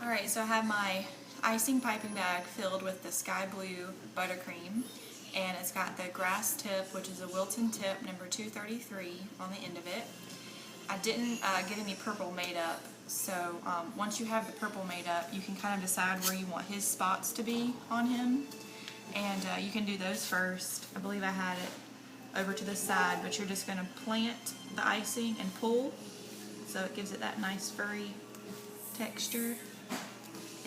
Alright, so I have my icing piping bag filled with the sky blue buttercream, and it's got the grass tip, which is a Wilton tip number 233 on the end of it. I didn't get any purple made up, so once you have the purple made up, you can kind of decide where you want his spots to be on him, and you can do those first. I believe I had it over to the side, but you're just going to plant the icing and pull, so it gives it that nice furry texture.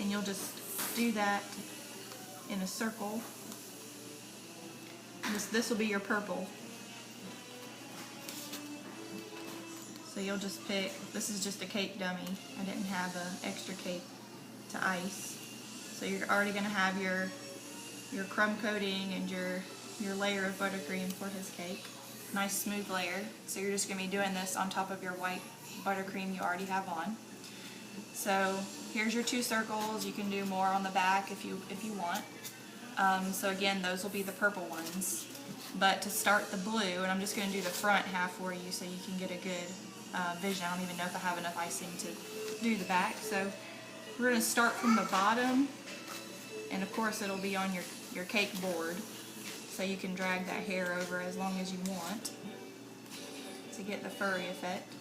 And you'll just do that in a circle. This will be your purple. So you'll just pick, this is just a cake dummy. I didn't have an extra cake to ice. So you're already going to have your crumb coating and your layer of buttercream for his cake. Nice smooth layer. So you're just going to be doing this on top of your white buttercream you already have on. So here's your 2 circles. You can do more on the back if you want. So again, those will be the purple ones. But to start the blue, and I'm just going to do the front half for you so you can get a good vision. I don't even know if I have enough icing to do the back. So we're going to start from the bottom, and of course it'll be on your cake board. So you can drag that hair over as long as you want to get the furry effect.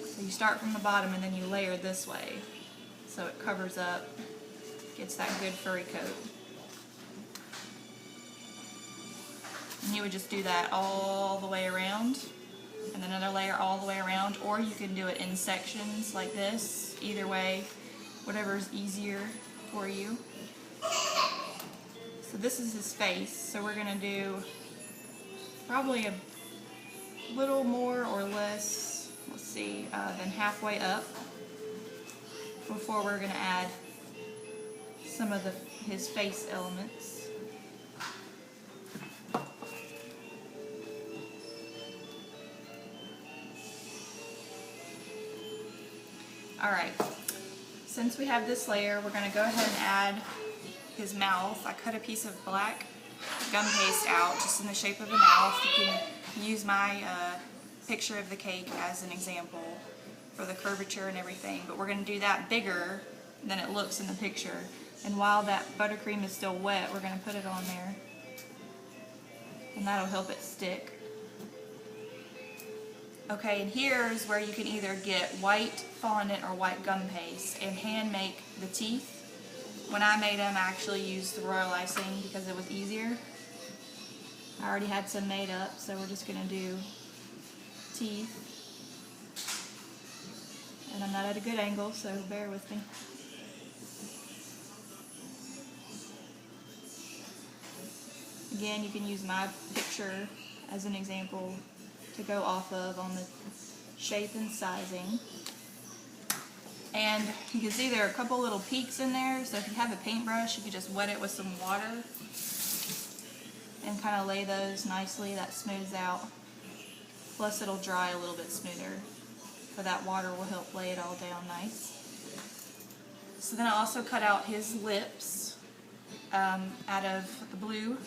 So you start from the bottom and then you layer this way, so it covers up, gets that good furry coat. And you would just do that all the way around, and another layer all the way around, or you can do it in sections like this. Either way, whatever's easier for you. So this is his face, so we're going to do probably a little more or less, let's see, than halfway up before we're going to add some of his face elements. Alright, since we have this layer, we're going to go ahead and add his mouth. I cut a piece of black gum paste out just in the shape of a mouth. You can use my picture of the cake as an example for the curvature and everything, but we're going to do that bigger than it looks in the picture. And while that buttercream is still wet, we're going to put it on there, and that'll help it stick. Okay, and here's where you can either get white fondant or white gum paste and hand make the teeth. When I made them, I actually used the royal icing because it was easier. I already had some made up, so we're just going to do teeth. And I'm not at a good angle, so bear with me. Again, you can use my picture as an example to go off of on the shape and sizing. And you can see there are a couple little peaks in there, so if you have a paintbrush, you can just wet it with some water and kind of lay those nicely. That smooths out. Plus it'll dry a little bit smoother, but that water will help lay it all down nice. So then I also cut out his lips out of the blue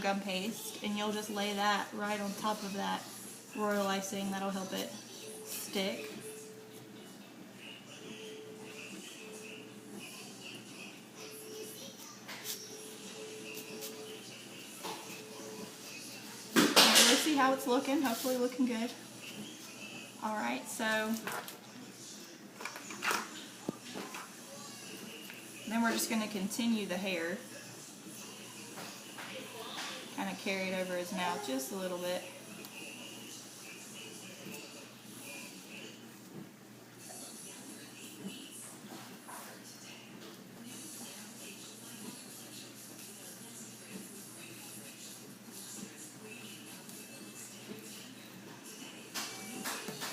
gum paste, and you'll just lay that right on top of that royal icing. That'll help it stick. See how it's looking, hopefully looking good. Alright, so then we're just going to continue the hair. Kind of carry it over his mouth just a little bit.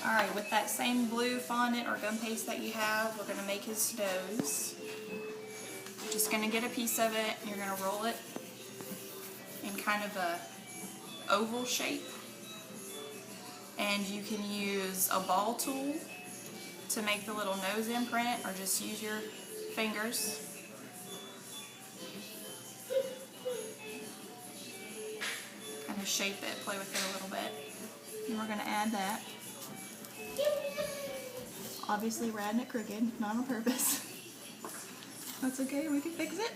Alright, with that same blue fondant or gum paste that you have, we're going to make his nose. Just going to get a piece of it, and you're going to roll it in kind of a oval shape. And you can use a ball tool to make the little nose imprint, or just use your fingers. Kind of shape it, play with it a little bit. And we're going to add that. Obviously riding it crooked, not on purpose. That's okay, we can fix it.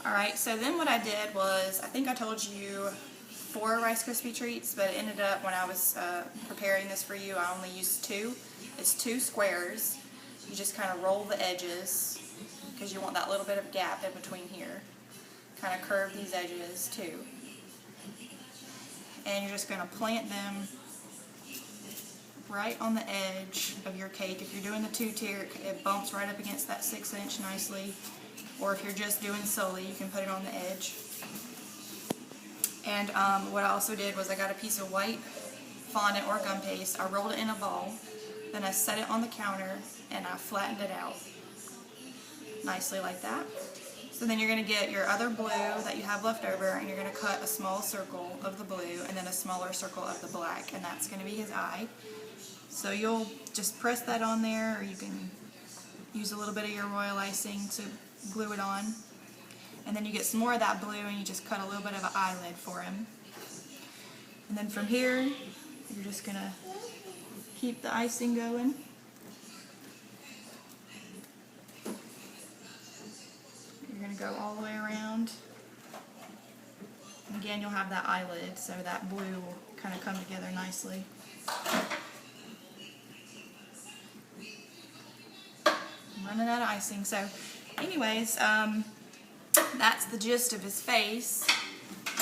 Alright, so then what I did was, I think I told you 4 Rice Krispie treats, but it ended up when I was preparing this for you, I only used 2. It's 2 squares. You just kind of roll the edges, because you want that little bit of gap in between here. Kind of curve these edges too. And you're just going to plant them right on the edge of your cake. If you're doing the 2-tier, it bumps right up against that 6-inch nicely. Or if you're just doing Sully, you can put it on the edge. And what I also did was I got a piece of white fondant or gum paste. I rolled it in a ball. Then I set it on the counter and I flattened it out nicely like that. So then you're going to get your other blue that you have left over, and you're going to cut a small circle of the blue and then a smaller circle of the black, and that's going to be his eye. So you'll just press that on there, or you can use a little bit of your royal icing to glue it on. And then you get some more of that blue and you just cut a little bit of an eyelid for him. And then from here, you're just going to keep the icing going. You're going to go all the way around. And again, you'll have that eyelid, so that blue will kind of come together nicely. I'm running out of icing, so anyways, that's the gist of his face.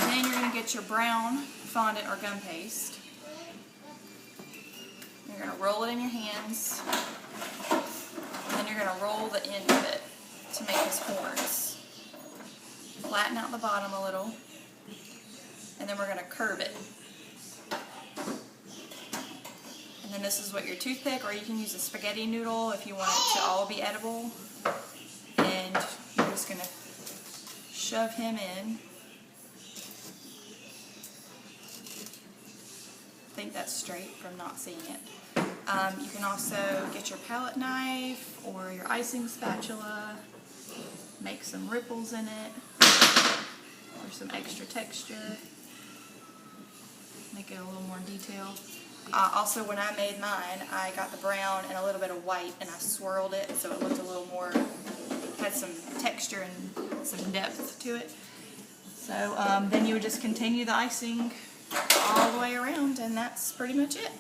And then you're going to get your brown fondant or gum paste. You're going to roll it in your hands. And then you're going to roll the end of it to make his horns. Flatten out the bottom a little. And then we're going to curve it. And then this is what your toothpick, or you can use a spaghetti noodle if you want it to all be edible. And you're just going to shove him in. I think that's straight from not seeing it. You can also get your palette knife or your icing spatula, make some ripples in it for some extra texture, make it a little more detailed. Also, when I made mine, I got the brown and a little bit of white and I swirled it so it looked a little more, had some texture and some depth to it. So then you would just continue the icing all the way around, and that's pretty much it.